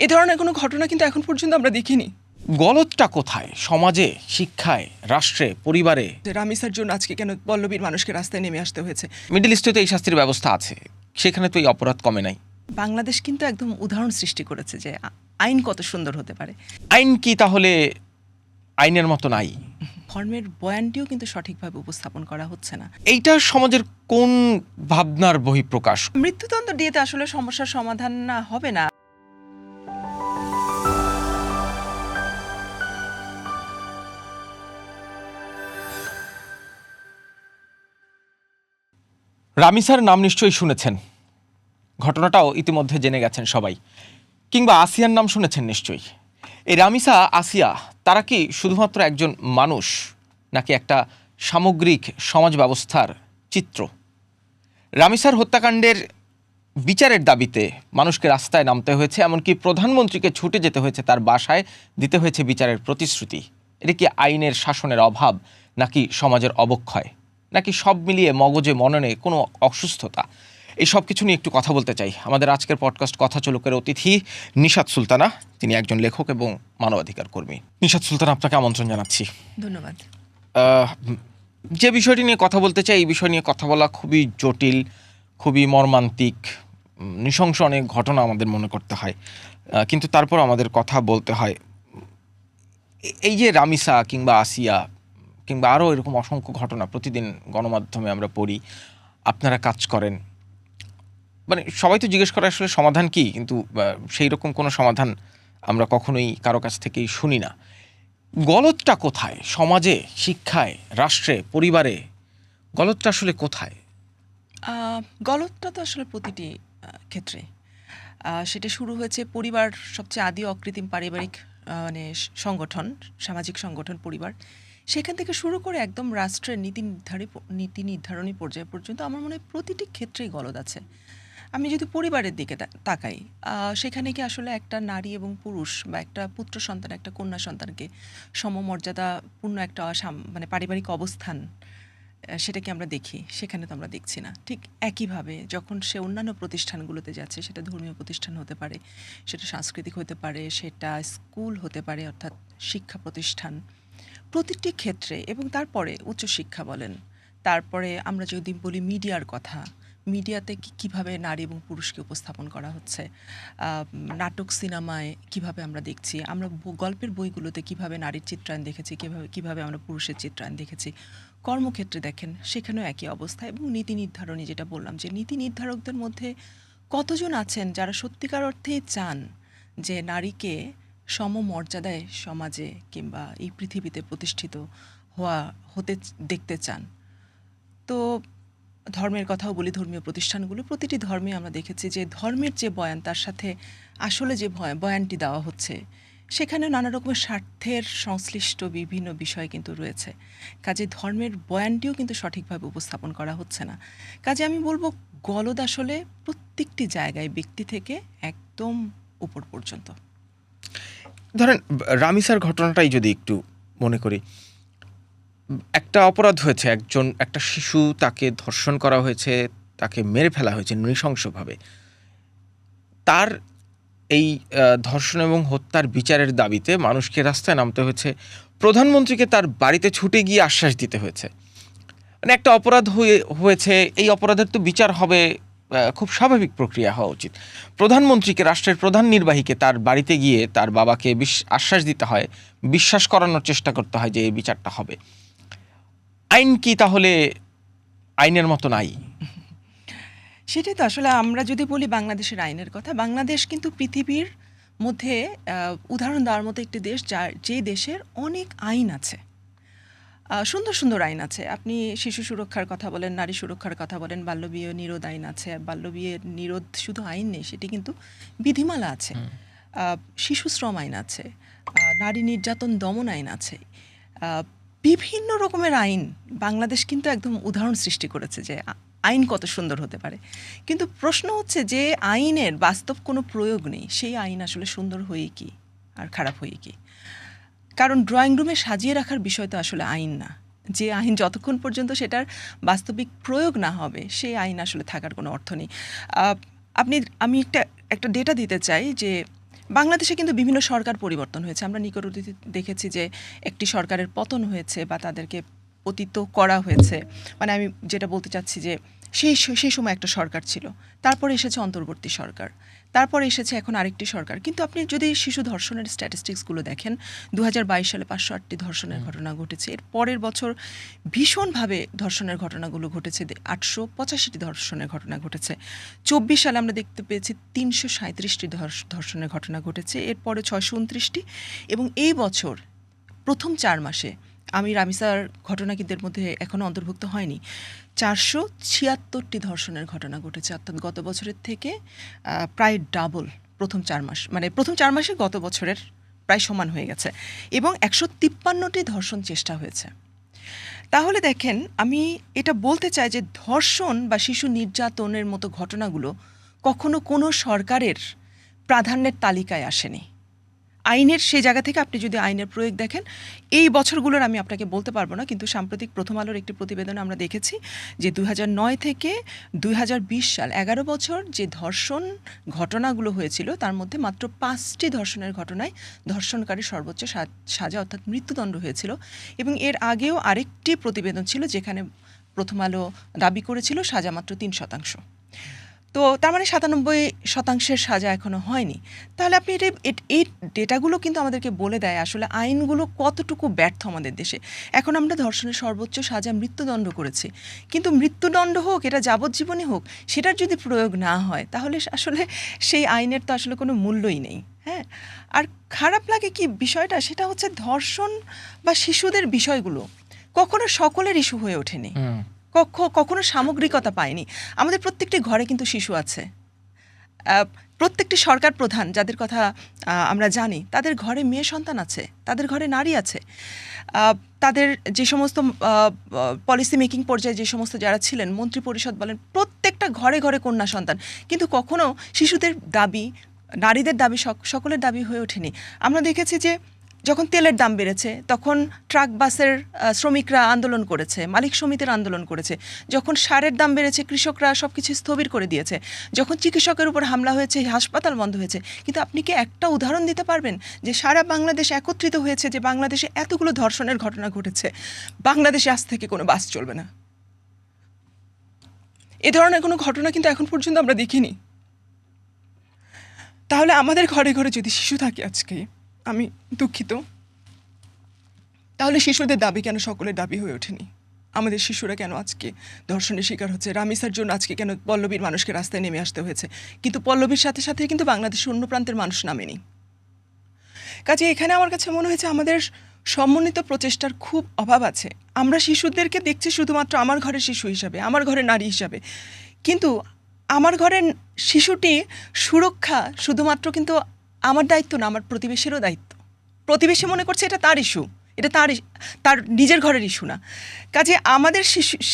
এ ধরনের কোনো ঘটনা কিন্তু এখন পর্যন্ত আমরা দেখিনি। গলতটা কোথায়? সমাজে, শিক্ষায়, রাষ্ট্রে, পরিবারে? রামিসার জন্য আজকে কেন পল্লবীর মানুষকে রাস্তায় নেমে আসতে হয়েছে? মিডল ইস্টে তো এই শাস্তির ব্যবস্থা আছে, সেখানে তো এই অপরাধ কমে নাই। বাংলাদেশ কিন্তু একদম উদাহরণ সৃষ্টি করেছে যে আইন কত সুন্দর হতে পারে। আইন কি তাহলে আইনের মতো নাই? ধর্মের বয়ানটিও কিন্তু সঠিকভাবে উপস্থাপন করা হচ্ছে না। এইটা সমাজের কোন ভাবনার বহিঃপ্রকাশ? মৃত্যুদণ্ড দিয়েতে আসলে সমস্যার সমাধান হবে না। রামিসার নাম নিশ্চয়ই শুনেছেন, ঘটনাটাও ইতিমধ্যে জেনে গেছেন সবাই, কিংবা আসিয়ার নাম শুনেছেন নিশ্চয়ই। এই রামিসা, আসিয়া, তারা কি শুধুমাত্র একজন মানুষ, নাকি একটা সামগ্রিক সমাজ ব্যবস্থার চিত্র? রামিসার হত্যাকাণ্ডের বিচারের দাবিতে মানুষকে রাস্তায় নামতে হয়েছে, এমনকি প্রধানমন্ত্রীকে ছুটে যেতে হয়েছে তার বাসায়, দিতে হয়েছে বিচারের প্রতিশ্রুতি। এটা কি আইনের শাসনের অভাব, নাকি সমাজের অবক্ষয়, নাকি সব মিলিয়ে মগজে মননে কোনো অসুস্থতা? এই সব কিছু নিয়ে একটু কথা বলতে চাই। আমাদের আজকের পডকাস্ট কথা চলুকের অতিথি নিশাত সুলতানা, তিনি একজন লেখক এবং মানবাধিকার কর্মী। নিশাত সুলতানা, আপনাকে আমন্ত্রণ জানাচ্ছি। ধন্যবাদ। যে বিষয়টি নিয়ে কথা বলতে চাই, এই বিষয় নিয়ে কথা বলা খুবই জটিল, খুবই মর্মান্তিক, নৃশংস অনেক ঘটনা আমাদের মনে করতে হয়, কিন্তু তারপর আমাদের কথা বলতে হয়। এই যে রামিসা কিংবা আসিয়া কিংবা আরও এরকম অসংখ্য ঘটনা প্রতিদিন গণমাধ্যমে আমরা পড়ি, আপনারা কাজ করেন, মানে সবাই তো জিজ্ঞেস করে আসলে সমাধান কি, কিন্তু সেই রকম কোনো সমাধান আমরা কখনোই কারো কাছ থেকেই শুনি না। গলতটা কোথায়? সমাজে, শিক্ষায়, রাষ্ট্রে, পরিবারে গলতটা আসলে কোথায়? গলতটা তো আসলে প্রতিটি ক্ষেত্রে। সেটা শুরু হয়েছে পরিবার, সবচেয়ে আদি অকৃত্রিম পারিবারিক মানে সংগঠন, সামাজিক সংগঠন পরিবার। সেখান থেকে শুরু করে একদম রাষ্ট্রের নীতি নির্ধারণী পর্যায় পর্যন্ত আমার মনে হয় প্রতিটি ক্ষেত্রেই গলদ আছে। আমি যদি পরিবারের দিকে তাকাই, সেখানে কি আসলে একটা নারী এবং পুরুষ বা একটা পুত্র সন্তান, একটা কন্যা সন্তানকে সমমর্যাদাপূর্ণ একটা মানে পারিবারিক অবস্থান, সেটা কি আমরা দেখি? সেখানে তো আমরা দেখছি না। ঠিক একইভাবে যখন সে অন্যান্য প্রতিষ্ঠানগুলোতে যাচ্ছে, সেটা ধর্মীয় প্রতিষ্ঠান হতে পারে, সেটা সাংস্কৃতিক হতে পারে, সেটা স্কুল হতে পারে, অর্থাৎ শিক্ষা প্রতিষ্ঠান, প্রতিটি ক্ষেত্রে, এবং তারপরে উচ্চশিক্ষা বলেন, তারপরে আমরা যদি বলি মিডিয়ার কথা, মিডিয়াতে কীভাবে নারী এবং পুরুষকে উপস্থাপন করা হচ্ছে, নাটক সিনেমায় কিভাবে আমরা দেখছি, আমরা গল্পের বইগুলোতে কিভাবে নারীর চিত্রায়ন দেখেছি, কিভাবে আমরা পুরুষের চিত্রায়ন দেখেছি, কর্মক্ষেত্রে দেখেন সেখানেও একই অবস্থা। এবং নীতি নির্ধারণী, যেটা বললাম, যে নীতি নির্ধারকদের মধ্যে কতজন আছেন যারা সত্যিকার অর্থেই চান যে নারীকে সমমর্যাদায় সমাজে কিংবা এই পৃথিবীতে প্রতিষ্ঠিত হতে দেখতে চান? তো ধর্মের কথাও বলি, ধর্মীয় প্রতিষ্ঠানগুলো, প্রতিটি ধর্মে আমরা দেখেছি যে ধর্মের যে বয়ান, তার সাথে আসলে যে বয়ানটি দেওয়া হচ্ছে, সেখানে নানা রকমের স্বার্থের সংশ্লিষ্ট বিভিন্ন বিষয় কিন্তু রয়েছে। কাজে ধর্মের বয়ানটিও কিন্তু সঠিকভাবে উপস্থাপন করা হচ্ছে না। কাজে আমি বলবো গলদ আসলে প্রত্যেকটি জায়গায়, ব্যক্তি থেকে একদম উপর পর্যন্ত। ধরেন রামিসার ঘটনাটাই যদি একটু মনে করি, একটা অপরাধ হয়েছে, একটা শিশু, তাকে ধর্ষণ করা হয়েছে, তাকে মেরে ফেলা হয়েছে নৃশংসভাবে। তার এই ধর্ষণ এবং হত্যার বিচারের দাবিতে মানুষকে রাস্তায় নামতে হয়েছে, প্রধানমন্ত্রীকে তার বাড়িতে ছুটে গিয়ে আশ্বাস দিতে হয়েছে। মানে একটা অপরাধ হয়েছে, এই অপরাধের তো বিচার হবে, খুব স্বাভাবিক প্রক্রিয়া হওয়া উচিত। প্রধানমন্ত্রীকে, রাষ্ট্রের প্রধান নির্বাহীকে তার বাড়িতে গিয়ে তার বাবাকে আশ্বাস দিতে হয়, বিশ্বাস করানোর চেষ্টা করতে হয় যে এই বিচারটা হবে। আইন কি তাহলে আইনের মতো নাই? সেটাই তো আসলে আমরা যদি বলি বাংলাদেশের আইনের কথা, বাংলাদেশ কিন্তু পৃথিবীর মধ্যে উদাহরণ দেওয়ার মতো একটি দেশ, যে দেশের অনেক আইন আছে, সুন্দর সুন্দর আইন আছে। আপনি শিশু সুরক্ষার কথা বলেন, নারী সুরক্ষার কথা বলেন, বাল্যবিয়ে নিরোধ আইন আছে। বাল্যবিয়ে নিরোধ শুধু আইন নেই, সেটি কিন্তু বিধিমালা আছে। শিশু শ্রম আইন আছে, নারী নির্যাতন দমন আইন আছে, বিভিন্ন রকমের আইন। বাংলাদেশ কিন্তু একদম উদাহরণ সৃষ্টি করেছে যে আইন কত সুন্দর হতে পারে। কিন্তু প্রশ্ন হচ্ছে যে আইনের বাস্তব কোনো প্রয়োগ নেই, সেই আইন আসলে সুন্দর হয়ে কি আর খারাপ হয়ে কি? কারণ ড্রয়িং রুমে সাজিয়ে রাখার বিষয় তো আসলে আইন না। যে আইন যতক্ষণ পর্যন্ত সেটার বাস্তবিক প্রয়োগ না হবে, সেই আইন আসলে থাকার কোনো অর্থ নেই। আমি একটা ডেটা দিতে চাই যে বাংলাদেশে কিন্তু বিভিন্ন সরকার পরিবর্তন হয়েছে। আমরা নিকট অতীতে দেখেছি যে একটি সরকারের পতন হয়েছে বা তাদেরকে পতিত করা হয়েছে। মানে আমি যেটা বলতে চাচ্ছি যে সেই সময় একটা সরকার ছিল, তারপরে এসেছে অন্তর্বর্তী সরকার, তারপরে এসেছে এখন আরেকটি সরকার। কিন্তু আপনি যদি শিশু ধর্ষণের স্ট্যাটিস্টিক্সগুলো দেখেন, 2022 সালে 508টি ধর্ষণের ঘটনা ঘটেছে। এর পরের বছর ভীষণভাবে ধর্ষণের ঘটনাগুলো ঘটেছে, 885টি ধর্ষণের ঘটনা ঘটেছে। 24 সালে আমরা দেখতে পেয়েছি 337টি ধর্ষণের ঘটনা ঘটেছে, এরপরে 629টি, এবং এই বছর প্রথম 4 মাসে, আমি রামিসার ঘটনাকিদের মধ্যে এখনও অন্তর্ভুক্ত হয়নি, 476টি ধর্ষণের ঘটনা ঘটেছে। অর্থাৎ গত বছরের থেকে প্রায় ডাবল প্রথম 4 মাস, মানে প্রথম 4 মাসে গত বছরের প্রায় সমান হয়ে গেছে, এবং 153টি ধর্ষণ চেষ্টা হয়েছে। তাহলে দেখেন, আমি এটা বলতে চাই যে ধর্ষণ বা শিশু নির্যাতনের মতো ঘটনাগুলো কখনো কোনো সরকারের প্রাধান্যের তালিকায় আসেনি। আইনের সেই জায়গা থেকে আপনি যদি আইনের প্রয়োগ দেখেন, এই বছরগুলোর আমি আপনাকে বলতে পারবো না, কিন্তু সাম্প্রতিক প্রথম আলোর একটি প্রতিবেদনে আমরা দেখেছি যে 2009 থেকে 2020 সাল 11 বছর যে ধর্ষণ ঘটনাগুলো হয়েছিল, তার মধ্যে মাত্র 5টি ধর্ষণের ঘটনায় ধর্ষণকারী সর্বোচ্চ সাজা অর্থাৎ মৃত্যুদণ্ড হয়েছিল। এবং এর আগেও আরেকটি প্রতিবেদন ছিল যেখানে প্রথম আলো দাবি করেছিল সাজা মাত্র 3%। তো তার মানে 97% সাজা এখনো হয়নি। তাহলে আপনি এই ডেটাগুলো কিন্তু আমাদেরকে বলে দেয় আসলে আইনগুলো কতটুকু ব্যর্থ আমাদের দেশে। এখন আমরা ধর্ষণের সর্বোচ্চ সাজা মৃত্যুদণ্ড করেছি, কিন্তু মৃত্যুদণ্ড হোক, এটা যাবজ্জীবনী হোক, সেটার যদি প্রয়োগ না হয় তাহলে আসলে সেই আইনের তো আসলে কোনো মূল্যই নেই। হ্যাঁ, আর খারাপ লাগে কি বিষয়টা, সেটা হচ্ছে ধর্ষণ বা শিশুদের বিষয়গুলো কখনো সকলের ইস্যু হয়ে ওঠেনি, কখনো সামগ্রিকতা পায়নি। আমাদের প্রত্যেকটি ঘরে কিন্তু শিশু আছে। প্রত্যেকটি সরকার প্রধান যাদের কথা আমরা জানি, তাদের ঘরে মেয়ে সন্তান আছে, তাদের ঘরে নারী আছে। তাদের যে সমস্ত পলিসি মেকিং পর্যায়ে যে সমস্ত যারা ছিলেন, মন্ত্রী পরিষদ বলেন, প্রত্যেকটা ঘরে ঘরে কন্যা সন্তান। কিন্তু কখনো শিশুদের দাবি, নারীদের দাবি সকলের দাবি হয়ে ওঠেনি। আমরা দেখেছি যে যখন তেলের দাম বেড়েছে তখন ট্রাক বাসের শ্রমিকরা আন্দোলন করেছে, মালিক সমিতির আন্দোলন করেছে। যখন সারের দাম বেড়েছে কৃষকরা সব কিছু স্থবির করে দিয়েছে। যখন চিকিৎসকের উপর হামলা হয়েছে, হাসপাতাল বন্ধ হয়েছে। কিন্তু আপনি কি একটা উদাহরণ দিতে পারবেন যে সারা বাংলাদেশ একত্রিত হয়েছে যে বাংলাদেশে এতগুলো ধর্ষণের ঘটনা ঘটেছে, বাংলাদেশে আজ থেকে কোনো বাস চলবে না? এ ধরনের কোনো ঘটনা কিন্তু এখন পর্যন্ত আমরা দেখিনি। তাহলে আমাদের ঘরে ঘরে যদি শিশু থাকে আজকে, আমি দুঃখিত, তাহলে শিশুদের দাবি কেন সকলের দাবি হয়ে ওঠেনি? আমাদের শিশুরা কেন আজকে ধর্ষণের শিকার হচ্ছে? রামিসার জন্য আজকে কেন পল্লবীর মানুষকে রাস্তায় নেমে আসতে হয়েছে, কিন্তু পল্লবীর সাথে সাথে কিন্তু বাংলাদেশের অন্য প্রান্তের মানুষ নামেনি। কাজে এখানে আমার কাছে মনে হয়েছে আমাদের সমন্বিত প্রচেষ্টার খুব অভাব আছে। আমরা শিশুদেরকে দেখছি শুধুমাত্র আমার ঘরের শিশু হিসাবে, আমার ঘরের নারী হিসাবে, কিন্তু আমার ঘরের শিশুটি সুরক্ষা শুধুমাত্র কিন্তু আমার দায়িত্ব না, আমার প্রতিবেশীরও দায়িত্ব। প্রতিবেশী মনে করছে এটা তার ইস্যু, এটা তার নিজের ঘরের ইস্যু না। কাজে আমাদের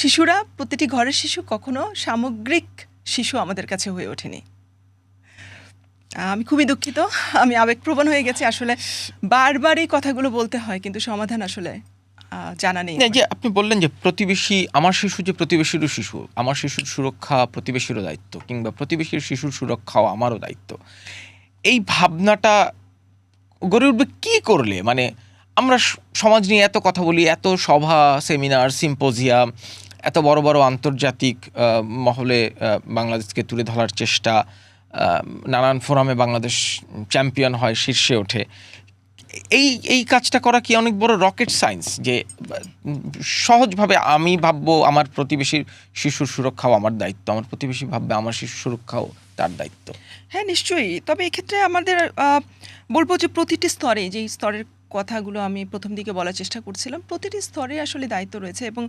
শিশুরা, প্রতিটি ঘরের শিশু কখনো সামগ্রিক শিশু আমাদের কাছে হয়ে ওঠেনি। আমি খুবই দুঃখিত, আমি আবেগপ্রবণ হয়ে গেছি। আসলে বারবার এই কথাগুলো বলতে হয়, কিন্তু সমাধান আসলে জানা নেই। যে আপনি বললেন যে প্রতিবেশী, আমার শিশু যে প্রতিবেশীরও শিশু, আমার শিশুর সুরক্ষা প্রতিবেশীরও দায়িত্ব, কিংবা প্রতিবেশীর শিশুর সুরক্ষাও আমারও দায়িত্ব। এই ভাবনাটা গড়ে উঠবে কি করলে? মানে আমরা সমাজ নিয়ে এত কথা বলি, এত সভা, সেমিনার, সিম্পোজিয়াম, এত বড় বড় আন্তর্জাতিক মহলে বাংলাদেশকে তুলে ধরার চেষ্টা, নানান ফোরামে বাংলাদেশ চ্যাম্পিয়ন হয়, শীর্ষে ওঠে। এই কাজটা করা কি অনেক বড় রকেট সায়েন্স? যে সহজভাবে আমি ভাববো আমার প্রতিবেশীর শিশুর সুরক্ষাও আমার দায়িত্ব, আমার প্রতিবেশী ভাববে আমার শিশুর সুরক্ষাও তার দায়িত্ব। হ্যাঁ, নিশ্চয়ই। তবে এক্ষেত্রে আমাদের বলবো যে প্রতিটি স্তরে, যেই স্তরের কথাগুলো আমি প্রথম দিকে বলার চেষ্টা করছিলাম, প্রতিটি স্তরে আসলে দায়িত্ব রয়েছে। এবং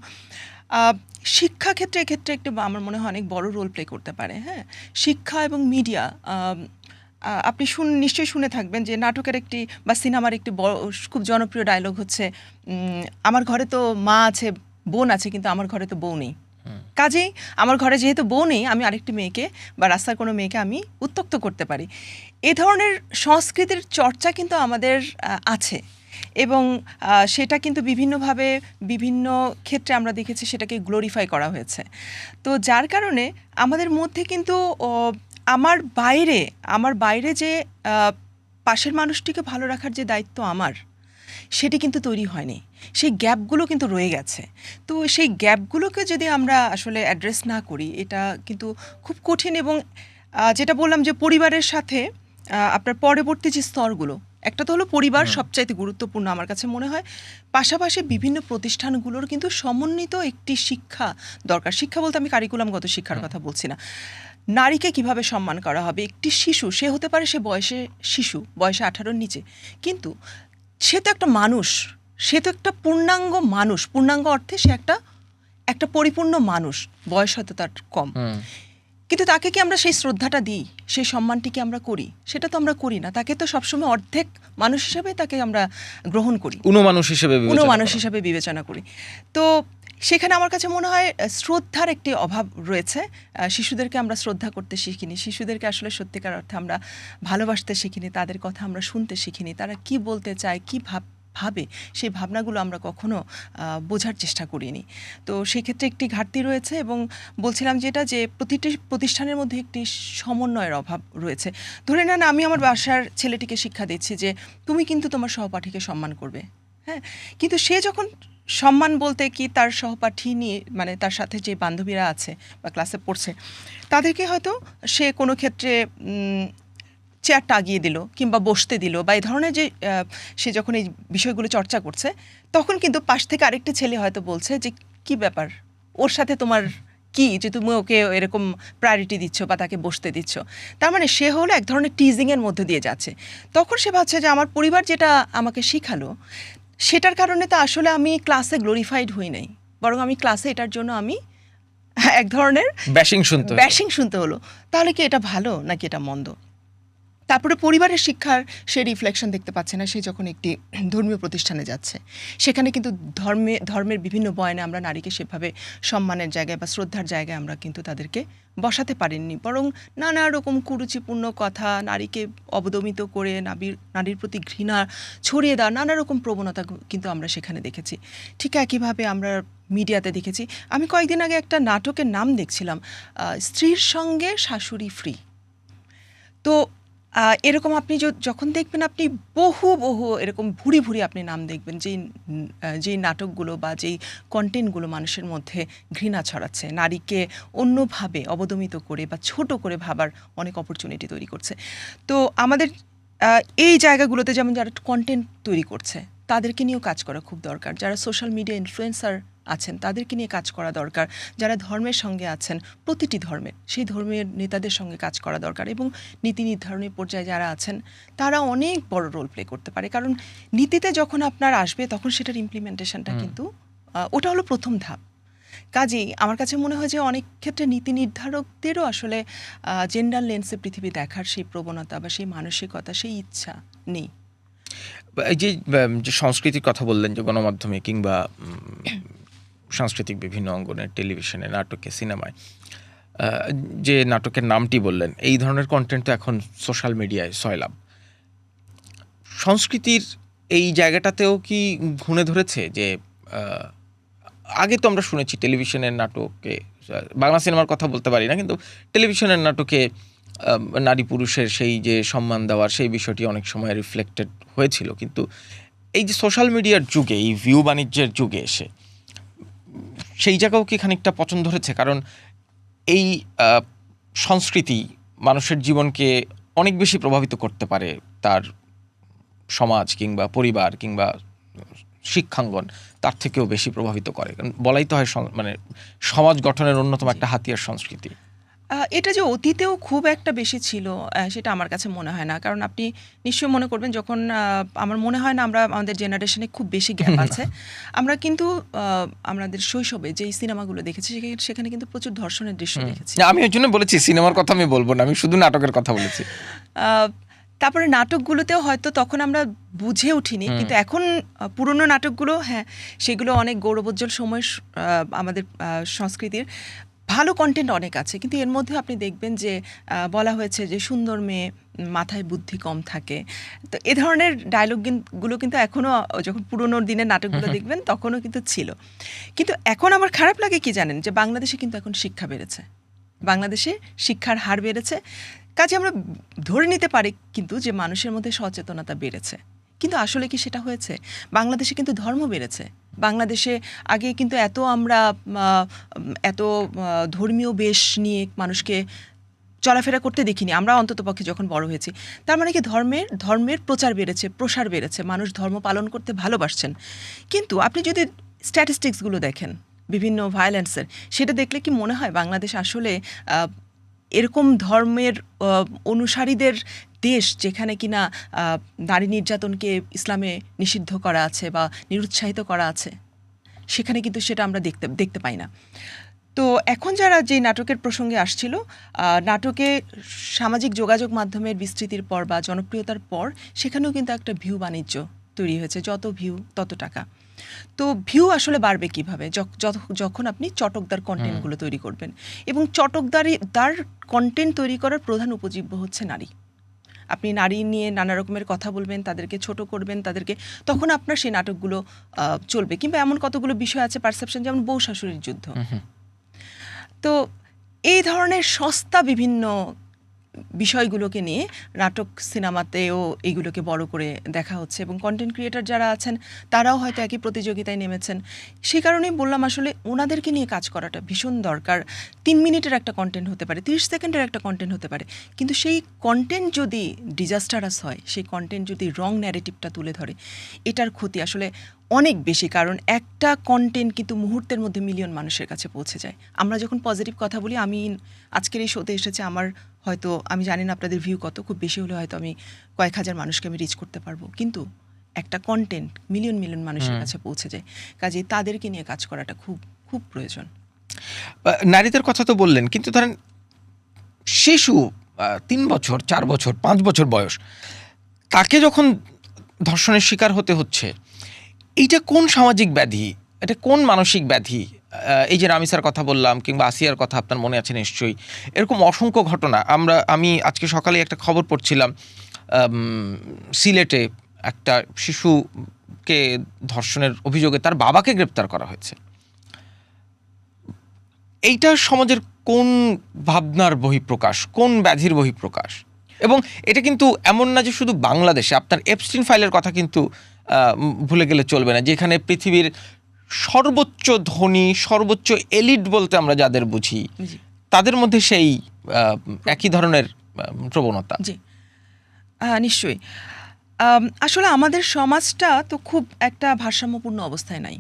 শিক্ষাক্ষেত্রে এক্ষেত্রে একটু আমার মনে হয় অনেক বড় রোল প্লে করতে পারে। হ্যাঁ, শিক্ষা এবং মিডিয়া। আপনি নিশ্চয়ই শুনে থাকবেন যে নাটকের একটি বা সিনেমার একটি খুব জনপ্রিয় ডায়লগ হচ্ছে, আমার ঘরে তো মা আছে, বোন আছে, কিন্তু আমার ঘরে তো বউ নেই। কাজেই আমার ঘরে যেহেতু বউ নেই, আমি আরেকটি মেয়েকে বা রাস্তার কোনো মেয়েকে আমি উত্ত্যক্ত করতে পারি। এ ধরনের সংস্কৃতির চর্চা কিন্তু আমাদের আছে, এবং সেটা কিন্তু বিভিন্নভাবে বিভিন্ন ক্ষেত্রে আমরা দেখেছি সেটাকে গ্লোরিফাই করা হয়েছে। তো যার কারণে আমাদের মধ্যে কিন্তু আমার বাইরে যে পাশের মানুষটিকে ভালো রাখার যে দায়িত্ব আমার, সেটি কিন্তু তৈরি হয়নি। সেই গ্যাপগুলো কিন্তু রয়ে গেছে। তো সেই গ্যাপগুলোকে যদি আমরা আসলে অ্যাড্রেস না করি, এটা কিন্তু খুব কঠিন। এবং যেটা বললাম যে পরিবারের সাথে আপনার পরবর্তী যে স্তরগুলো, একটা তো হলো পরিবার সবচাইতে গুরুত্বপূর্ণ আমার কাছে মনে হয়, পাশাপাশি বিভিন্ন প্রতিষ্ঠানগুলোর কিন্তু সমন্বিত একটি শিক্ষা দরকার। শিক্ষা বলতে আমি কারিকুলামগত শিক্ষার কথা বলছি না। নারীকে কিভাবে সম্মান করা হবে, একটি শিশু, সে হতে পারে সে বয়সে শিশু, বয়সে 18-র নিচে, কিন্তু সে তো একটা মানুষ, সে তো একটা পূর্ণাঙ্গ মানুষ, পূর্ণাঙ্গ অর্থে সে একটা পরিপূর্ণ মানুষ, বয়স হয়তো তার কম, কিন্তু তাকে কি আমরা সেই শ্রদ্ধাটা দিই, সেই সম্মানটি কি আমরা করি? সেটা তো আমরা করি না। তাকে তো সবসময় অর্ধেক মানুষ হিসেবে তাকে আমরা গ্রহণ করি, মানুষ হিসেবে বিবেচনা করি। তো সেখানে আমার কাছে মনে হয় শ্রদ্ধার একটি অভাব রয়েছে। শিশুদেরকে আমরা শ্রদ্ধা করতে শিখিনি, শিশুদেরকে আসলে সত্যিকার অর্থে আমরা ভালোবাসতে শিখিনি, তাদের কথা আমরা শুনতে শিখিনি, তারা কি বলতে চায়, কি ভাবে, সেই ভাবনাগুলো আমরা কখনো বোঝার চেষ্টা করিনি। তো সেক্ষেত্রে একটি ঘাটতি রয়েছে। এবং বলছিলাম যেটা, যে প্রতিটি প্রতিষ্ঠানের মধ্যে একটি সমন্বয়ের অভাব রয়েছে। ধরে নেন আমি আমার বাসার ছেলেটিকে শিক্ষা দিচ্ছি যে তুমি কিন্তু তোমার সহপাঠীকে সম্মান করবে, হ্যাঁ, কিন্তু সে যখন সম্মান বলতে কি তার সহপাঠী নিয়ে, মানে তার সাথে যে বান্ধবীরা আছে বা ক্লাসে পড়ছে, তাদেরকে হয়তো সে কোনো ক্ষেত্রে চেয়ারটা আগিয়ে দিল কিংবা বসতে দিল, বা এই ধরনের যে সে যখন এই বিষয়গুলো চর্চা করছে, তখন কিন্তু পাশ থেকে আরেকটি ছেলে হয়তো বলছে যে কি ব্যাপার, ওর সাথে তোমার কি, যে তুমি ওকে এরকম প্রায়োরিটি দিচ্ছ বা তাকে বসতে দিচ্ছ। তার মানে সে হলো এক ধরনের টিজিংয়ের মধ্যে দিয়ে যাচ্ছে। তখন সে ভাবছে যে আমার পরিবার যেটা আমাকে শিখালো, সেটার কারণে তো আসলে আমি ক্লাসে গ্লোরিফাইড হই নাই, বরং আমি ক্লাসে এটার জন্য আমি এক ধরনের ব্যাশিং শুনতে হলো। তাহলে কি এটা ভালো নাকি এটা মন্দ? তারপরে পরিবারের শিক্ষার সে রিফ্লেকশন দেখতে পাচ্ছে না। সে যখন একটি ধর্মীয় প্রতিষ্ঠানে যাচ্ছে, সেখানে কিন্তু ধর্মের বিভিন্ন বয়ানে আমরা নারীকে সেভাবে সম্মানের জায়গায় বা শ্রদ্ধার জায়গায় আমরা কিন্তু তাদেরকে বসাতে পারিনি, বরং নানা রকম কুরুচিপূর্ণ কথা, নারীকে অবদমিত করে নারীর প্রতি ঘৃণা ছড়িয়ে দেওয়া নানা রকম প্রবণতা কিন্তু আমরা সেখানে দেখেছি। ঠিক একইভাবে আমরা মিডিয়াতে দেখেছি। আমি কয়েকদিন আগে একটা নাটকের নাম দেখছিলাম, স্ত্রীর সঙ্গে শাশুড়ি ফ্রি। তো এরকম আপনি যখন দেখবেন, আপনি বহু এরকম ভুরি আপনি নাম দেখবেন যেই নাটকগুলো বা যেই কন্টেন্টগুলো মানুষের মধ্যে ঘৃণা ছড়াচ্ছে, নারীকে অন্যভাবে অবদমিত করে বা ছোট করে ভাবার অনেক অপরচুনিটি তৈরি করছে। তো আমাদের এই জায়গাগুলোতে যেমন যারা কন্টেন্ট তৈরি করছে, তাদেরকে নিয়েও কাজ করা খুব দরকার। যারা সোশ্যাল মিডিয়া ইনফ্লুয়েন্সার আছেন, তাদেরকে নিয়ে কাজ করা দরকার। যারা ধর্মের সঙ্গে আছেন, প্রতিটি ধর্মের, সেই ধর্মের নেতাদের সঙ্গে কাজ করা দরকার। এবং নীতি নির্ধারণী পর্যায়ে যারা আছেন, তারা অনেক বড় রোল প্লে করতে পারে। কারণ নীতিতে যখন আপনার আসবে, তখন সেটার ইমপ্লিমেন্টেশনটা কিন্তু ওটা হলো প্রথম ধাপ। কাজেই আমার কাছে মনে হয় যে অনেক ক্ষেত্রে নীতি নির্ধারকদেরও আসলে জেন্ডার লেন্সে পৃথিবী দেখার সেই প্রবণতা বা সেই মানসিকতা, সেই ইচ্ছা নেই। এই যে সংস্কৃতির কথা বললেন, যে গণমাধ্যমে কিংবা সাংস্কৃতিক বিভিন্ন অঙ্গনে, টেলিভিশনে, নাটকে, সিনেমায়, যে নাটকের নামটি বললেন, এই ধরনের কন্টেন্ট তো এখন সোশ্যাল মিডিয়ায় সয়লাব। সংস্কৃতির এই জায়গাটাতেও কি ঘুণে ধরেছে? যে আগে তো আমরা শুনেছি টেলিভিশনের নাটকে, বাংলা সিনেমার কথা বলতে পারি না, কিন্তু টেলিভিশনের নাটকে নারী পুরুষের সেই যে সম্মান দেওয়ার সেই বিষয়টি অনেক সময় রিফ্লেক্টেড হয়েছিল। কিন্তু এই যে সোশ্যাল মিডিয়ার যুগে, এই ভিউ বাণিজ্যের যুগে এসে সেই জায়গাও কি খানিকটা পছন্দ ধরেছে? কারণ এই সংস্কৃতি মানুষের জীবনকে অনেক বেশি প্রভাবিত করতে পারে, তার সমাজ কিংবা পরিবার কিংবা শিক্ষাঙ্গন তার থেকেও বেশি প্রভাবিত করে। কারণ বলাই তো হয় মানে সমাজ গঠনের অন্যতম একটা হাতিয়ার সংস্কৃতি। এটা যে অতীতেও খুব একটা বেশি ছিল সেটা আমার কাছে মনে হয় না। কারণ আপনি নিশ্চয়ই মনে করবেন, যখন আমার মনে হয় না আমাদের জেনারেশনে খুব বেশি গ্যাপ আছে। আমরা কিন্তু আমাদের শৈশবে যেই সিনেমাগুলো দেখেছি, সেখানে কিন্তু প্রচুর ধর্ষণের দৃশ্য দেখেছি। আমি ওই জন্য বলেছি সিনেমার কথা আমি বলবো না, আমি শুধু নাটকের কথা বলেছি। তারপরে নাটকগুলোতেও হয়তো তখন আমরা বুঝে উঠিনি, কিন্তু এখন পুরনো নাটকগুলো, হ্যাঁ, সেগুলো অনেক গৌরবোজ্জ্বল সময় আমাদের সংস্কৃতির। ভালো কন্টেন্ট অনেক আছে, কিন্তু এর মধ্যে আপনি দেখবেন যে বলা হয়েছে যে সুন্দর মেয়ে মাথায় বুদ্ধি কম থাকে। তো এ ধরনের ডায়লগগুলো কিন্তু এখনও, যখন পুরোনো দিনের নাটকগুলো দেখবেন, তখনও কিন্তু ছিল। কিন্তু এখন আমার খারাপ লাগে কি জানেন, যে বাংলাদেশে কিন্তু এখন শিক্ষা বেড়েছে, বাংলাদেশে শিক্ষার হার বেড়েছে, কাজে আমরা ধরে নিতে পারি কিন্তু যে মানুষের মধ্যে সচেতনতা বেড়েছে। কিন্তু আসলে কি সেটা হয়েছে? বাংলাদেশে কিন্তু ধর্ম বেড়েছে। বাংলাদেশে আগে কিন্তু এত ধর্মীয় বেশ নিয়ে মানুষকে চলাফেরা করতে দেখিনি আমরা, অন্ততপক্ষে যখন বড় হয়েছি। তার মানে কি ধর্মের প্রচার বেড়েছে, প্রসার বেড়েছে, মানুষ ধর্ম পালন করতে ভালোবাসছেন। কিন্তু আপনি যদি স্ট্যাটিস্টিক্সগুলো দেখেন বিভিন্ন ভায়োলেন্সের, সেটা দেখলে কি মনে হয় বাংলাদেশ আসলে এরকম ধর্মের অনুসারীদের দেশ যেখানে কিনা নারী নির্যাতনকে ইসলামে নিষিদ্ধ করা আছে বা নিরুৎসাহিত করা আছে? সেখানে কিন্তু সেটা আমরা দেখতে পাই না। তো এখন যারা যে নাটকের প্রসঙ্গে আসছিল, নাটকে সামাজিক যোগাযোগ মাধ্যমের বিস্তৃতির পর বা জনপ্রিয়তার পর সেখানেও কিন্তু একটা ভিউ বাণিজ্য তৈরি হয়েছে, যত ভিউ তত টাকা। তো ভিউ আসলে বাড়বে কিভাবে? যখন আপনি চটকদার কন্টেন্টগুলো তৈরি করবেন, এবং তার কন্টেন্ট তৈরি করার প্রধান উপজীব্য হচ্ছে নারী। আপনি নারী নিয়ে নানা রকমের কথা বলবেন, তাদেরকে ছোট করবেন, তখন আপনার সেই নাটকগুলো চলবে। কিংবা এমন কতগুলো বিষয় আছে পারসেপশন, যেমন বউ শাশুড়ির যুদ্ধ। তো এই ধরনের সস্তা বিভিন্ন বিষয়গুলোকে নিয়ে নাটক সিনেমাতেও এইগুলোকে বড় করে দেখা হচ্ছে, এবং কন্টেন্ট ক্রিয়েটর যারা আছেন তারাও হয়তো একই প্রতিযোগিতায় নেমেছেন। সেই কারণেই বললাম আসলে ওনাদেরকে নিয়ে কাজ করাটা ভীষণ দরকার। 3 মিনিটের একটা কন্টেন্ট হতে পারে, 30 সেকেন্ডের একটা কন্টেন্ট হতে পারে, কিন্তু সেই কন্টেন্ট যদি ডিজাস্টারাস হয়, সেই কন্টেন্ট যদি রং ন্যারেটিভটা তুলে ধরে, এটার ক্ষতি আসলে অনেক বেশি। কারণ একটা কন্টেন্ট কিন্তু মুহূর্তের মধ্যে মিলিয়ন মানুষের কাছে পৌঁছে যায়। আমরা যখন পজিটিভ কথা বলি, আমি আজকের এই শোতে এসেছে, আমার হয়তো, আমি জানি না আপনাদের ভিউ কত, খুব বেশি হলে হয়তো আমি কয়েক হাজার মানুষকে আমি রিচ করতে পারবো, কিন্তু একটা কন্টেন্ট মিলিয়ন মানুষের কাছে পৌঁছে যায়। কাজেই তাদেরকে নিয়ে কাজ করাটা খুব খুব প্রয়োজন। নারীদের কথা তো বললেন, কিন্তু ধরেন শিশু 3 বছর, 4 বছর, 5 বছর বয়স, তাকে যখন ধর্ষণের শিকার হতে হচ্ছে, এইটা কোন সামাজিক ব্যাধি, এটা কোন মানসিক ব্যাধি? এই যে রামিসার কথা বললাম, কিংবা আসিয়ার কথা আপনার মনে আছে নিশ্চয়ই, এরকম অসংখ্য ঘটনা। আমি আজকে সকালে একটা খবর পড়ছিলাম, সিলেটে একটা শিশুকে ধর্ষণের অভিযোগে তার বাবাকে গ্রেপ্তার করা হয়েছে। এইটা সমাজের কোন ভাবনার বহিঃপ্রকাশ, কোন ব্যাধির বহিঃপ্রকাশ? এবং এটা কিন্তু এমন না যে শুধু বাংলাদেশে, আপনার এপস্টিন ফাইলের কথা কিন্তু ভুলে গেলে চলবে না, যেখানে পৃথিবীর সর্বোচ্চ ধনী, সর্বোচ্চ এলিট বলতে আমরা যাদের বুঝি, তাদের মধ্যে সেই একই ধরনের প্রবণতা। জি, নিশ্চয়ই। আসলে আমাদের সমাজটা তো খুব একটা ভারসাম্যপূর্ণ অবস্থায় নাই।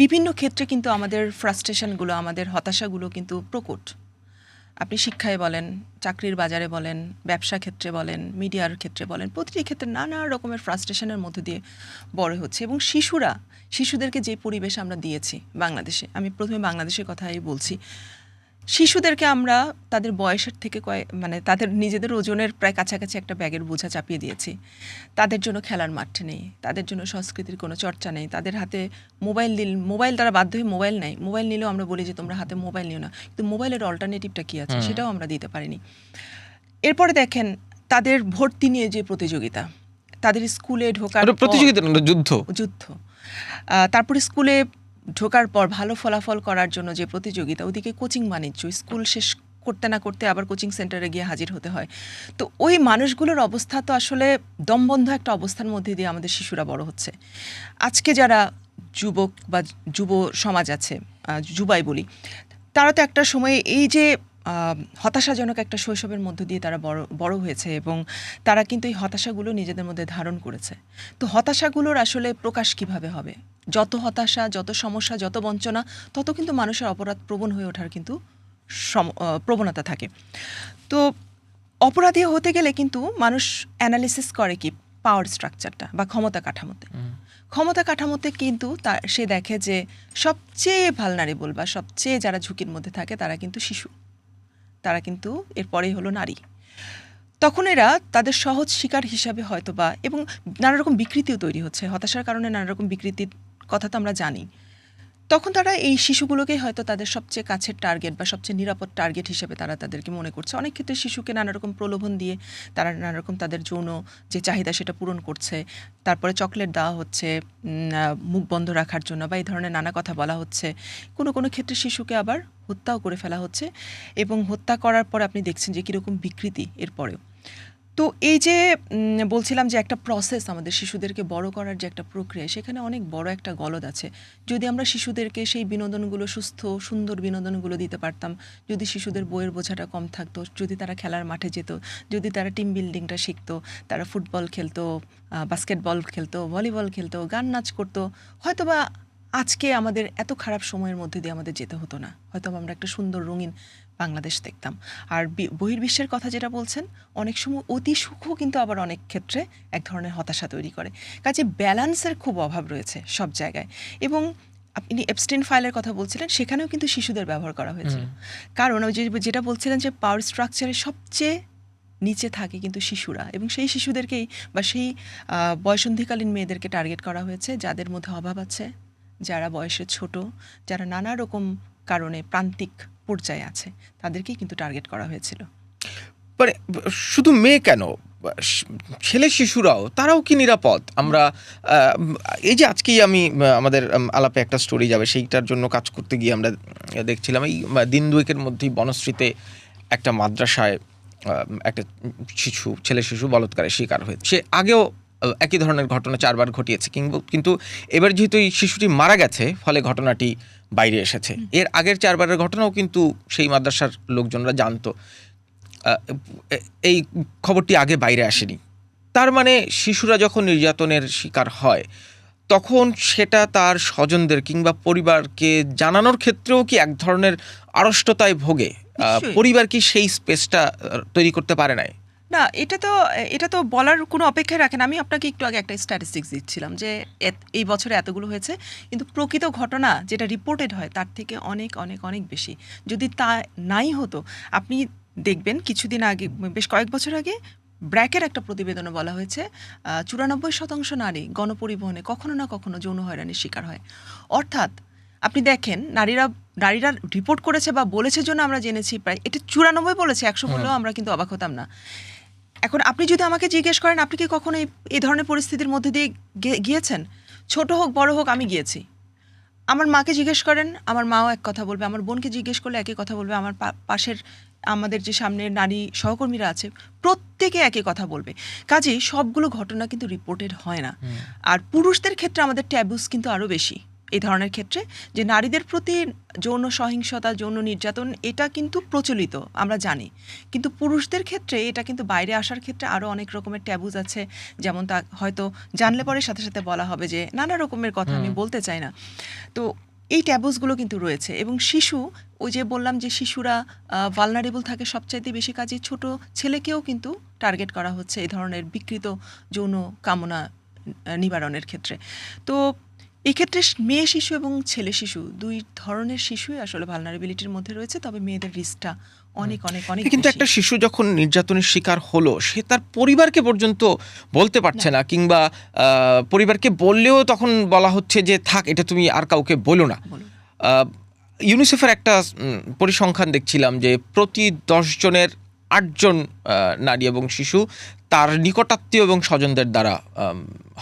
বিভিন্ন ক্ষেত্রে কিন্তু আমাদের ফ্রাস্ট্রেশনগুলো, আমাদের হতাশাগুলো কিন্তু প্রকট। আপনি শিক্ষায় বলেন, চাকরির বাজারে বলেন, ব্যবসা ক্ষেত্রে বলেন, মিডিয়ার ক্ষেত্রে বলেন, প্রতিটি ক্ষেত্রে নানা রকমের ফ্রাস্ট্রেশনের মধ্য দিয়ে বড় হচ্ছে। এবং শিশুদেরকে যে পরিবেশ আমরা দিয়েছি বাংলাদেশে, আমি প্রথমে বাংলাদেশের কথাই বলছি, শিশুদেরকে আমরা তাদের বয়সের থেকে তাদের নিজেদের ওজনের প্রায় কাছাকাছি একটা ব্যাগের বোঝা চাপিয়ে দিয়েছি। তাদের জন্য খেলার মাঠ নেই, তাদের জন্য সংস্কৃতির কোনো চর্চা নেই। তাদের হাতে মোবাইল তারা বাধ্য হয়ে মোবাইল নেয়। মোবাইল নিলেও আমরা বলি যে তোমরা হাতে মোবাইল নিও না, কিন্তু মোবাইলের অল্টারনেটিভটা কী আছে সেটাও আমরা দিতে পারিনি। এরপরে দেখেন তাদের ভর্তি নিয়ে যে প্রতিযোগিতা, তাদের স্কুলে ঢোকার প্রতিযোগিতা, যুদ্ধ, তারপরে স্কুলে ঢোকার পর ভালো ফলাফল করার জন্য যে প্রতিযোগিতা, ওদিকে কোচিং বাণিজ্য, স্কুল শেষ করতে না করতে আবার কোচিং সেন্টারে গিয়ে হাজির হতে হয়। তো ওই মানুষগুলোর অবস্থা তো আসলে দমবন্ধ একটা অবস্থার মধ্যে দিয়ে আমাদের শিশুরা বড় হচ্ছে। আজকে যারা যুবক বা যুব সমাজ আছে, যুবাই বলি, তারা তো একটা সময়ে এই যে হতাশাজনক একটা শৈশবের মধ্য দিয়ে তারা বড় হয়েছে, এবং তারা কিন্তু এই হতাশাগুলো নিজেদের মধ্যে ধারণ করেছে। তো হতাশাগুলোর আসলে প্রকাশ কিভাবে হবে? যত হতাশা, যত সমস্যা, যত বঞ্চনা, তত কিন্তু মানুষের অপরাধ প্রবণ হয়ে ওঠার কিন্তু প্রবণতা থাকে। তো অপরাধী হতে গেলে কিন্তু মানুষ অ্যানালিসিস করে কি পাওয়ার স্ট্রাকচারটা বা ক্ষমতা কাঠামোতে কিন্তু সে দেখে যে সবচেয়ে ভালনারেবল বা সবচেয়ে যারা ঝুঁকির মধ্যে থাকে তারা কিন্তু শিশু, তারা কিন্তু এরপরেই হলো নারী। তখন এরা তাদের সহজ শিকার হিসাবে হয়তো বা, এবং নানা রকম বিকৃতিও তৈরি হচ্ছে হতাশার কারণে, নানা রকম বিকৃতির কথা তো আমরা জানি। তখন তারা এই শিশুগুলোকেই হয়তো তাদের সবচেয়ে কাছের টার্গেট বা সবচেয়ে নিরাপদ টার্গেট হিসেবে তারা তাদেরকে মনে করছে। অনেক ক্ষেত্রে শিশুকে নানা রকম প্রলোভন দিয়ে তারা নানা রকম তাদের যৌন যে চাহিদা সেটা পূরণ করছে, তারপরে চকলেট দেওয়া হচ্ছে মুখ বন্ধ রাখার জন্য, বা এই ধরনের নানা কথা বলা হচ্ছে। কোনো কোনো ক্ষেত্রে শিশুকে আবার হত্যাও করে ফেলা হচ্ছে, এবং হত্যা করার পর আপনি দেখছেন যে কীরকম বিকৃতি এরপরেও। তো এই যে বলছিলাম যে একটা প্রসেস, আমাদের শিশুদেরকে বড় করার যে একটা প্রক্রিয়া, সেখানে অনেক বড় একটা গলদ আছে। যদি আমরা শিশুদেরকে সেই বিনোদনগুলো, সুস্থ সুন্দর বিনোদনগুলো দিতে পারতাম, যদি শিশুদের বইয়ের বোঝাটা কম থাকতো, যদি তারা খেলার মাঠে যেত, যদি তারা টিম বিল্ডিংটা শিখতো, তারা ফুটবল খেলতো, বাস্কেটবল খেলতো, ভলিবল খেলতো, গান নাচ করতো, হয়তোবা আজকে আমাদের এত খারাপ সময়ের মধ্যে দিয়ে আমাদের যেতে হতো না। হয়তো আমরা একটা সুন্দর রঙিন বাংলাদেশ দেখতাম। আর বহির্বিশ্বের কথা যেটা বলছেন, অনেক সময় অতি সুখও কিন্তু আবার অনেক ক্ষেত্রে এক ধরনের হতাশা তৈরি করে। কাজে ব্যালেন্সের খুব অভাব রয়েছে সব জায়গায়। এবং আপনি এপস্টিন ফাইলের কথা বলছিলেন, সেখানেও কিন্তু শিশুদের ব্যবহার করা হয়েছিল। কারণ ওই যেটা বলছিলেন যে পাওয়ার স্ট্রাকচারের সবচেয়ে নিচে থাকে কিন্তু শিশুরা, এবং সেই শিশুদেরকেই বা সেই বয়সন্ধিকালীন মেয়েদেরকে টার্গেট করা হয়েছে, যাদের মধ্যে অভাব আছে, যারা বয়সে ছোট, যারা নানা রকম কারণে প্রান্তিক পর্যায়ে আছে, তাদেরকেই কিন্তু টার্গেট করা হয়েছিল। মানে শুধু মেয়ে কেন, ছেলে শিশুরাও, তারাও কি নিরাপদ? আমরা এই যে আজকেই আমি আমাদের আলাপে একটা স্টোরি যাবে, সেইটার জন্য কাজ করতে গিয়ে আমরা দেখছিলাম এই দিন দুয়েকের মধ্যেই বনশ্রীতে একটা মাদ্রাসায় একটা ছেলে শিশু বলাৎকারের শিকার হয়েছে। সে আগেও একই ধরনের ঘটনা 4 বার ঘটিয়েছে, কিন্তু এবার যেহেতু এই শিশুটি মারা গেছে, ফলে ঘটনাটি বাইরে এসেছে। এর আগের 4 বারের ঘটনাও কিন্তু সেই মাদ্রাসার লোকজনরা জানতো, এই খবরটি আগে বাইরে আসেনি। তার মানে শিশুরা যখন নির্যাতনের শিকার হয়, তখন সেটা তার স্বজনদের কিংবা পরিবারকে জানানোর ক্ষেত্রেও কি এক ধরনের আড়ষ্টতায় ভোগে? পরিবার কি সেই স্পেসটা তৈরি করতে পারে নাই? না, এটা তো বলার কোনো অপেক্ষায় রাখেন। আমি আপনাকে একটু আগে একটা স্ট্যাটিস্টিক্স দিচ্ছিলাম যে এই বছরে এতগুলো হয়েছে, কিন্তু প্রকৃত ঘটনা যেটা রিপোর্টেড হয় তার থেকে অনেক অনেক অনেক বেশি। যদি তা নাই হতো, আপনি দেখবেন কিছুদিন আগে, বেশ কয়েক বছর আগে, ব্র্যাকের একটা প্রতিবেদনে বলা হয়েছে 94% নারী গণপরিবহনে কখনো না কখনো যৌন হয়রানির শিকার হয়। অর্থাৎ আপনি দেখেন, নারীরা রিপোর্ট করেছে বা বলেছে জন্য আমরা জেনেছি, প্রায় এটা 94 বলেছে, 100 বললেও আমরা কিন্তু অবাক হতাম না। এখন আপনি যদি আমাকে জিজ্ঞেস করেন, আপনি কি কখনো এই ধরনের পরিস্থিতির মধ্যে দিয়ে গিয়েছেন? ছোট হোক বড় হোক, আমি গিয়েছি। আমার মাকে জিজ্ঞেস করেন, আমার মাও এক কথা বলবে, আমার বোনকে জিজ্ঞেস করলে একই কথা বলবে, আমার পাশের আমাদের যে সামনের নারী সহকর্মীরা আছে, প্রত্যেকে একই কথা বলবে। কাজেই সবগুলো ঘটনা কিন্তু রিপোর্টেড হয় না। আর পুরুষদের ক্ষেত্রে আমাদের ট্যাবুস কিন্তু আরও বেশি এই ধরনের ক্ষেত্রে, যে নারীদের প্রতি যৌন সহিংসতা, যৌন নির্যাতন, এটা কিন্তু প্রচলিত, আমরা জানি। কিন্তু পুরুষদের ক্ষেত্রে এটা কিন্তু বাইরে আসার ক্ষেত্রে আরও অনেক রকমের ট্যাবুজ আছে। যেমন তা হয়তো জানলে পরে সাথে সাথে বলা হবে যে নানা রকমের কথা, আমি বলতে চাই না। তো এই ট্যাবুসগুলো কিন্তু রয়েছে। এবং শিশু, ওই যে বললাম যে শিশুরা ভালনারেবল থাকে সবচাইতে বেশি, কাজে ছোট ছেলেকেও কিন্তু টার্গেট করা হচ্ছে এই ধরনের বিকৃত যৌন কামনা নিবারণের ক্ষেত্রে। তো এক্ষেত্রে মেয়ে শিশু এবং ছেলে শিশু, দুই ধরনের শিশুই আসলে ভালনারেবিলিটির মধ্যে রয়েছে। তবে মেয়েদের রিস্কটা অনেক অনেক অনেক। কিন্তু একটা শিশু যখন নির্যাতনের শিকার হলো, সে তার পরিবারকে পর্যন্ত বলতে পারছে না, কিংবা পরিবারকে বললেও তখন বলা হচ্ছে যে থাক, এটা তুমি আর কাউকে বলো না। ইউনিসেফের একটা পরিসংখ্যান দেখছিলাম যে প্রতি 10 জনের 8 জন নারী এবং শিশু তার নিকটাত্মীয় এবং স্বজনদের দ্বারা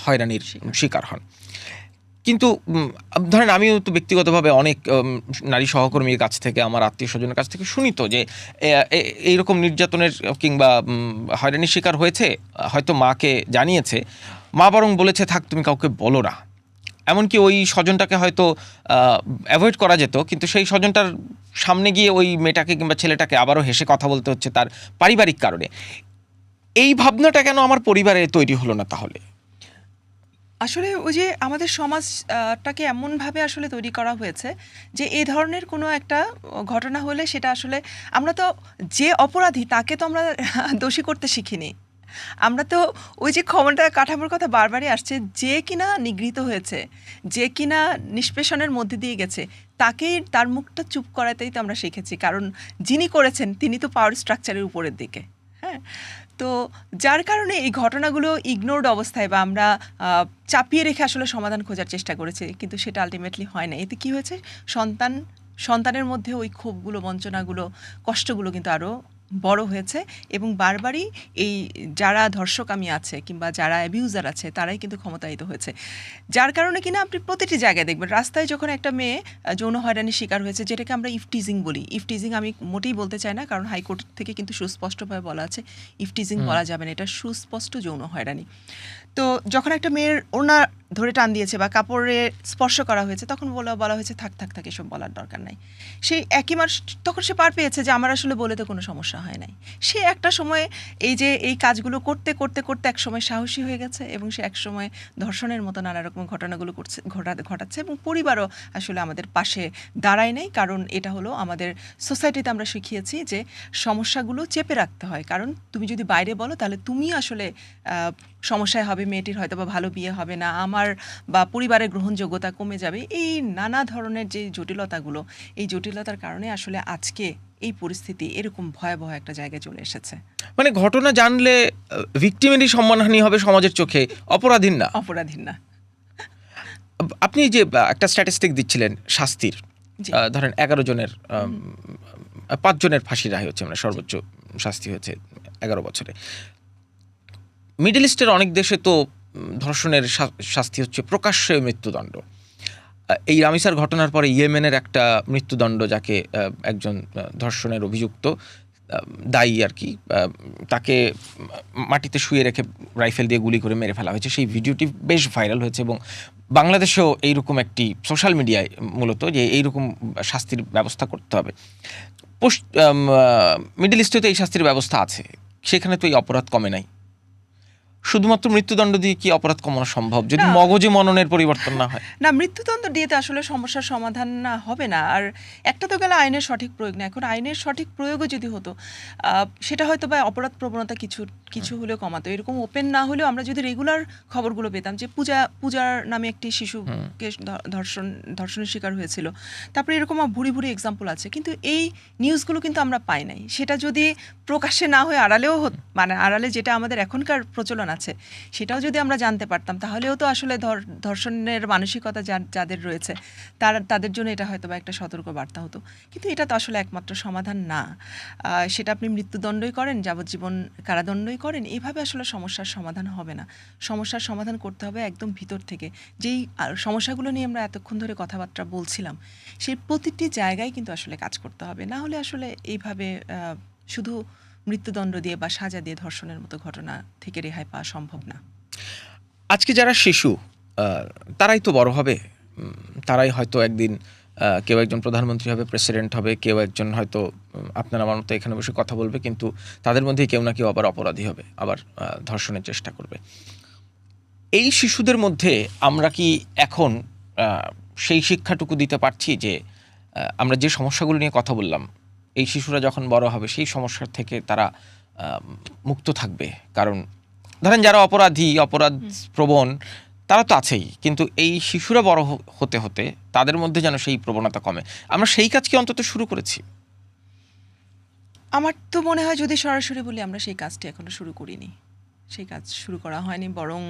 হয়রানির শিকার হন। কিন্তু ধরেন আমিও তো ব্যক্তিগতভাবে অনেক নারী সহকর্মীর কাছ থেকে, আমার আত্মীয় স্বজনের কাছ থেকে শুনি তো যে এইরকম নির্যাতনের কিংবা হয়রানির শিকার হয়েছে, হয়তো মাকে জানিয়েছে, মা বরং বলেছে থাক, তুমি কাউকে বলো না। এমনকি ওই স্বজনটাকে হয়তো অ্যাভয়েড করা যেত, কিন্তু সেই স্বজনটার সামনে গিয়ে ওই মেয়েটাকে কিংবা ছেলেটাকে আবারও হেসে কথা বলতে হচ্ছে তার পারিবারিক কারণে। এই ভাবনাটা কেন আমার পরিবারে তৈরি হলো না তাহলে? আসলে ওই যে আমাদের সমাজটাকে এমনভাবে আসলে তৈরি করা হয়েছে যে এই ধরনের কোনো একটা ঘটনা হলে সেটা আসলে, আমরা তো যে অপরাধী তাকে তো আমরা দোষী করতে শিখিনি। আমরা তো ওই যে ক্ষমতা কাঠামোর কথা বারবারই আসছে, যে কিনা নিগৃহীত হয়েছে, যে কিনা নিষ্পেষণের মধ্যে দিয়ে গেছে, তাকেই তার মুখটা চুপ করাতেই তো আমরা শিখেছি। কারণ যিনি করেছেন তিনি তো পাওয়ার স্ট্রাকচারের উপরের দিকে। হ্যাঁ, তো যার কারণে এই ঘটনাগুলো ইগনোরড অবস্থায় বা আমরা চাপিয়ে রেখে আসলে সমাধান খোঁজার চেষ্টা করেছি, কিন্তু সেটা আলটিমেটলি হয় না। এতে কি হয়েছে, সন্তানের মধ্যে ওই ক্ষোভগুলো, বঞ্চনাগুলো, কষ্টগুলো কিন্তু আরও বড় হয়েছে এবং বারবারই এই যারা ধর্ষকামী আছে কিংবা যারা অ্যাবিউজার আছে তারাই কিন্তু ক্ষমতায়িত হয়েছে। যার কারণে কিনা আপনি প্রতিটি জায়গায় দেখবেন, রাস্তায় যখন একটা মেয়ে যৌন হয়রানির শিকার হয়েছে, যেটাকে আমরা ইফটিজিং বলি। ইফটিজিং আমি মোটেই বলতে চাই না, কারণ হাইকোর্ট থেকে কিন্তু সুস্পষ্টভাবে বলা আছে ইফটিজিং বলা যাবে না, এটা সুস্পষ্ট যৌন হয়রানি। তো যখন একটা মেয়ের ওড়না ধরে টান দিয়েছে বা কাপড়ে স্পর্শ করা হয়েছে, তখন বলা হয়েছে থাক থাক থাক, এসব বলার দরকার নাই। সেই একই মানুষ তখন সে পার পেয়েছে যে আমার আসলে বলে তো কোনো সমস্যা হয় নাই। সে একটা সময় এই কাজগুলো করতে করতে করতে এক সময় সাহসী হয়ে গেছে এবং সে এক সময় ধর্ষণের মতো নানা রকম ঘটনাগুলো ঘটাচ্ছে এবং পরিবারও আসলে আমাদের পাশে দাঁড়ায় নেই। কারণ এটা হলো আমাদের সোসাইটিতে আমরা শিখিয়েছি যে সমস্যাগুলো চেপে রাখতে হয়, কারণ তুমি যদি বাইরে বলো তাহলে তুমি আসলে সমস্যায় হবে, মেয়েটির হয়তো বা ভালো বিয়ে হবে না, আমার বা পরিবারের গ্রহণযোগ্যতা কমে যাবে। এই নানা ধরনের যে জটিলতাগুলো, এই জটিলতার কারণে আসলে আজকে এই পরিস্থিতি এরকম ভয়াবহ একটা জায়গায় চলে এসেছে। মানে ঘটনা জানলে ভিকটিমেরই সম্মানহানি হবে সমাজের চোখে, অপরাধীর না। অপরাধীর না। আপনি যে একটা স্ট্যাটিস্টিক দিচ্ছিলেন শাস্তির, ধরেন 11 জনের 5 জনের ফাঁসি রায় হচ্ছে, মানে সর্বোচ্চ শাস্তি হয়েছে 11 বছরে। মিডল ইস্টের অনেক দেশে তো ধর্ষণের শাস্তি হচ্ছে প্রকাশ্যে মৃত্যুদণ্ড। এই রামিসার ঘটনার পরে ইয়েমেনের একটা মৃত্যুদণ্ড, যাকে একজন ধর্ষণের অভিযুক্ত দায়ী আর কি, তাকে মাটিতে শুয়ে রেখে রাইফেল দিয়ে গুলি করে মেরে ফেলা হয়েছে। সেই ভিডিওটি বেশ ভাইরাল হয়েছে এবং বাংলাদেশেও এইরকম একটি সোশ্যাল মিডিয়ায় মূলত যে এইরকম শাস্তির ব্যবস্থা করতে হবে। মিডল ইস্টে তো এই শাস্তির ব্যবস্থা আছে, সেখানে তো এই অপরাধ কমে নাই। শুধুমাত্র মৃত্যুদণ্ড দিয়ে কি অপরাধ কমানো সম্ভব যদি মগজে মননের পরিবর্তন না হয়? না, মৃত্যুদণ্ড দিয়ে তো আসলে সমস্যার সমাধান না হবে না। আর একটা তো গেলে আইনের সঠিক প্রয়োগ না। এখন আইনের সঠিক প্রয়োগও যদি হতো, সেটা হয়তো বা অপরাধ প্রবণতা কিছু হলেও কমাতো। এরকম ওপেন না হলেও আমরা যদি রেগুলার খবরগুলো পেতাম যে পূজার নামে একটি শিশুকে ধর্ষণের শিকার হয়েছিল, তারপরে এরকম ভুরি ভুরি এক্সাম্পল আছে, কিন্তু এই নিউজগুলো কিন্তু আমরা পাই নাই। সেটা যদি প্রকাশ্যে না হয়ে আড়ালেও মানে আড়ালে যেটা আমাদের এখনকার প্রচলন আছে সেটাও যদি আমরা জানতে পারতাম, তাহলেও তো আসলে ধর্ষণের মানসিকতা যাদের রয়েছে তাদের জন্য এটা হয়তো বা একটা সতর্ক বার্তা হতো। কিন্তু এটা তো আসলে একমাত্র সমাধান না। সেটা আপনি মৃত্যুদণ্ডই করেন, যাবজ্জীবন কারাদণ্ডই করেন, এইভাবে আসলে সমস্যার সমাধান হবে না। সমস্যার সমাধান করতে হবে একদম ভিতর থেকে। যেই সমস্যাগুলো নিয়ে আমরা এতক্ষণ ধরে কথাবার্তা বলছিলাম, সেই প্রতিটি জায়গায় কিন্তু আসলে কাজ করতে হবে। না হলে আসলে এইভাবে শুধু মৃত্যুদণ্ড দিয়ে বা সাজা দিয়ে ধর্ষণের মতো ঘটনা থেকে রেহাই পাওয়া সম্ভব না। আজকে যারা শিশু, তারাই তো বড় হবে, তারাই হয়তো একদিন কেউ একজন প্রধানমন্ত্রী হবে, প্রেসিডেন্ট হবে, কেউ একজন হয়তো আপনার আমার মতো এখানে বসে কথা বলবে, কিন্তু তাদের মধ্যে কেউ না কেউ আবার অপরাধী হবে, আবার ধর্ষণের চেষ্টা করবে। এই শিশুদের মধ্যে আমরা কি এখন সেই শিক্ষাটুকু দিতে পারছি যে আমরা যে সমস্যাগুলো নিয়ে কথা বললাম, এই শিশুরা যখন বড় হবে সেই সমস্যার থেকে তারা মুক্ত থাকবে? কারণ ধরেন যারা অপরাধ প্রবণ তারা তো আছেই, কিন্তু এই শিশুরা বড় হতে হতে তাদের মধ্যে যেন সেই প্রবণতা কমে। আমরা সেই কাজ কি অন্তত শুরু করেছি? আমার তো মনে হয়, যদি সরাসরি বলি, আমরা সেই কাজটি এখনো শুরু করিনি। সেই কাজ শুরু করা হয়নি, বরং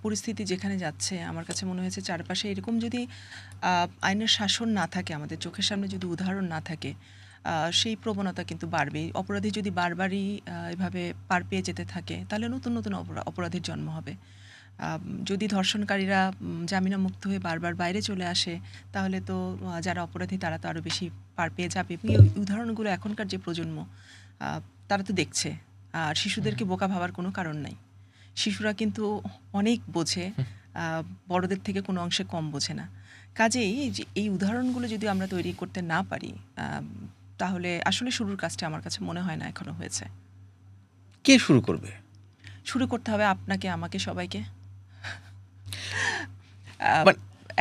পরিস্থিতি যেখানে যাচ্ছে আমার কাছে মনে হয়েছে চারপাশে এরকম যদি আইনের শাসন না থাকে, আমাদের চোখের সামনে যদি উদাহরণ না থাকে, সেই প্রবণতা কিন্তু বাড়বেই। অপরাধী যদি বারবারই এভাবে পার পেয়ে যেতে থাকে, তাহলে নতুন নতুন অপরাধীর জন্ম হবে। যদি ধর্ষণকারীরা জামিনামুক্ত হয়ে বারবার বাইরে চলে আসে, তাহলে তো যারা অপরাধী তারা তো আরও বেশি পার পেয়ে যাবে। এবং এই উদাহরণগুলো এখনকার যে প্রজন্ম, তারা তো দেখছে। আর শিশুদেরকে বোকা ভাবার কোনো কারণ নাই। শিশুরা কিন্তু অনেক বোঝে, বড়দের থেকে কোনো অংশে কম বোঝে না। কাজেই যে এই উদাহরণগুলো যদি আমরা তৈরি করতে না পারি, তাহলে আসলে শুরুর কাজটা আমার কাছে মনে হয় না এখনো হয়েছে। কে শুরু করবে? শুরু করতে হবে আপনাকে, আমাকে, সবাইকে।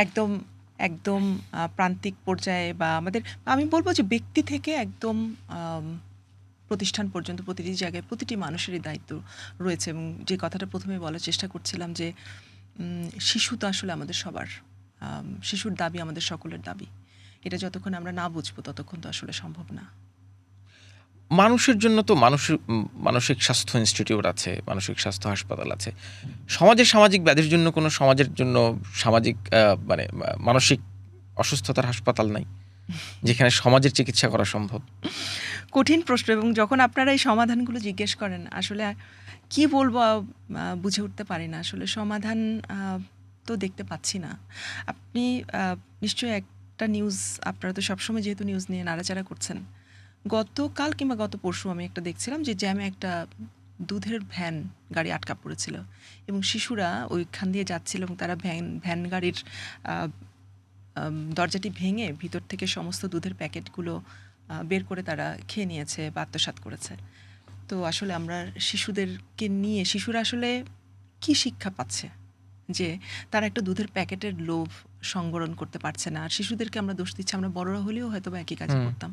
একদম একদম প্রান্তিক পর্যায়ে বা আমাদের, আমি বলবো যে ব্যক্তি থেকে একদম প্রতিষ্ঠান পর্যন্ত প্রতিটি জায়গায় প্রতিটি মানুষেরই দায়িত্ব রয়েছে। এবং যে কথাটা প্রথমে বলার চেষ্টা করছিলাম যে শিশু তো আসলে আমাদের সবার, শিশুর দাবি আমাদের সকলের দাবি। এটা যতক্ষণ আমরা না বুঝবো ততক্ষণ তো আসলে সম্ভব না। মানুষের জন্য তো মানসিক স্বাস্থ্য ইনস্টিটিউট আছে, মানসিক স্বাস্থ্য হাসপাতাল আছে। সামাজিক ব্যাধির জন্য কোনো সমাজের জন্য সামাজিক মানে মানসিক অসুস্থতার হাসপাতাল নাই যেখানে সমাজের চিকিৎসা করা সম্ভব? কঠিন প্রশ্ন, এবং যখন আপনারা এই সমাধানগুলো জিজ্ঞেস করেন আসলে কি বলবো বুঝে উঠতে পারি না। আসলে সমাধান তো দেখতে পাচ্ছি না। আপনি নিশ্চয়ই একটা নিউজ, আপনারা তো সবসময় যেহেতু নিউজ নিয়ে নাড়াচাড়া করছেন, গতকাল কিংবা গত পরশু আমি একটা দেখছিলাম যে জ্যামে একটা দুধের ভ্যান গাড়ি আটকা পড়েছিল এবং শিশুরা ওইখান দিয়ে যাচ্ছিল এবং তারা ভ্যান গাড়ির দরজাটি ভেঙে ভিতর থেকে সমস্ত দুধের প্যাকেটগুলো বের করে তারা খেয়ে নিয়েছে বা আত্মসাৎ করেছে। তো আসলে আমরা শিশুদেরকে নিয়ে, শিশুরা আসলে কি শিক্ষা পাচ্ছে যে তারা একটা দুধের প্যাকেটের লোভ সংবরণ করতে পারছে না। আর শিশুদেরকে আমরা দোষ দিচ্ছি, আমরা বড়রা হলেও হয়তো বা একই কাজ করতাম।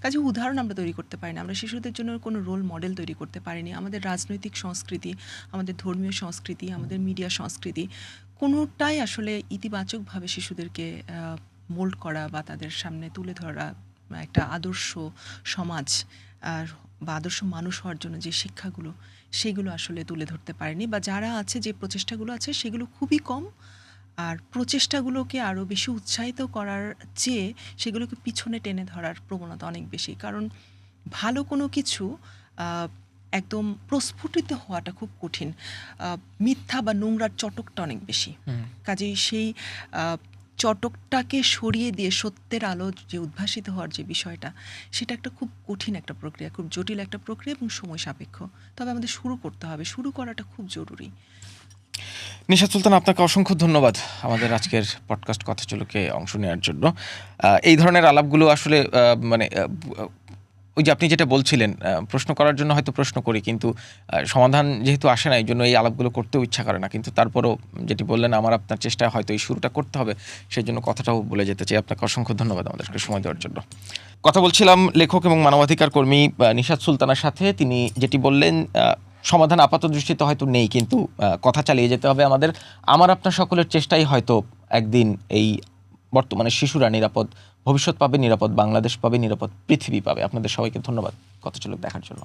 কাজে উদাহরণ আমরা তৈরি করতে পারি না, আমরা শিশুদের জন্য কোনো রোল মডেল তৈরি করতে পারিনি। আমাদের রাজনৈতিক সংস্কৃতি, আমাদের ধর্মীয় সংস্কৃতি, আমাদের মিডিয়া সংস্কৃতি কোনোটাই আসলে ইতিবাচকভাবে শিশুদেরকে মোল্ড করা বা তাদের সামনে তুলে ধরা একটা আদর্শ সমাজ বা আদর্শ মানুষ হওয়ার জন্য যে শিক্ষাগুলো, সেগুলো আসলে তুলে ধরতে পারেনি। বা যারা আছে, যে প্রচেষ্টাগুলো আছে সেগুলো খুবই কম, আর প্রচেষ্টাগুলোকে আরও বেশি উৎসাহিত করার চেয়ে সেগুলোকে পিছনে টেনে ধরার প্রবণতা অনেক বেশি। কারণ ভালো কোনো কিছু একদম প্রস্ফুটিত হওয়াটা খুব কঠিন, মিথ্যা বা নোংরার চটকটা অনেক বেশি। কাজেই সেই চটকটাকে সরিয়ে দিয়ে সত্যের আলো যে উদ্ভাসিত হওয়ার যে বিষয়টা, সেটা একটা খুব কঠিন একটা প্রক্রিয়া, খুব জটিল একটা প্রক্রিয়া এবং সময় সাপেক্ষ। তবে আমাদের শুরু করতে হবে, শুরু করাটা খুব জরুরি। নিশাত সুলতান, আপনাকে অসংখ্য ধন্যবাদ আমাদের আজকের পডকাস্ট কথাচলকে অংশ নেওয়ার জন্য। এই ধরনের আলাপগুলো আসলে মানে ওই যে আপনি যেটা বলছিলেন, প্রশ্ন করার জন্য হয়তো প্রশ্ন করি, কিন্তু সমাধান যেহেতু আসে না, এই জন্য এই আলাপগুলো করতেও ইচ্ছা করে না। কিন্তু তারপরও যেটি বললেন, আমার আপনার চেষ্টায় হয়তো এই শুরুটা করতে হবে, সেই জন্য কথাটাও বলে যেতে চাই। আপনাকে অসংখ্য ধন্যবাদ আমাদেরকে সময় দেওয়ার জন্য। কথা বলছিলাম লেখক এবং মানবাধিকার কর্মী নিশাত সুলতানের সাথে। তিনি যেটি বললেন, সমাধান আপাত দৃষ্টিতে হয়তো নেই, কিন্তু কথা চালিয়ে যেতে হবে আমাদের। আমার আপনার সকলের চেষ্টাই হয়তো একদিন এই বর্তমানে শিশুরা নিরাপদ ভবিষ্যৎ পাবে, নিরাপদ বাংলাদেশ পাবে, নিরাপদ পৃথিবী পাবে। আপনাদের সবাইকে ধন্যবাদ কথাচলক দেখার জন্য।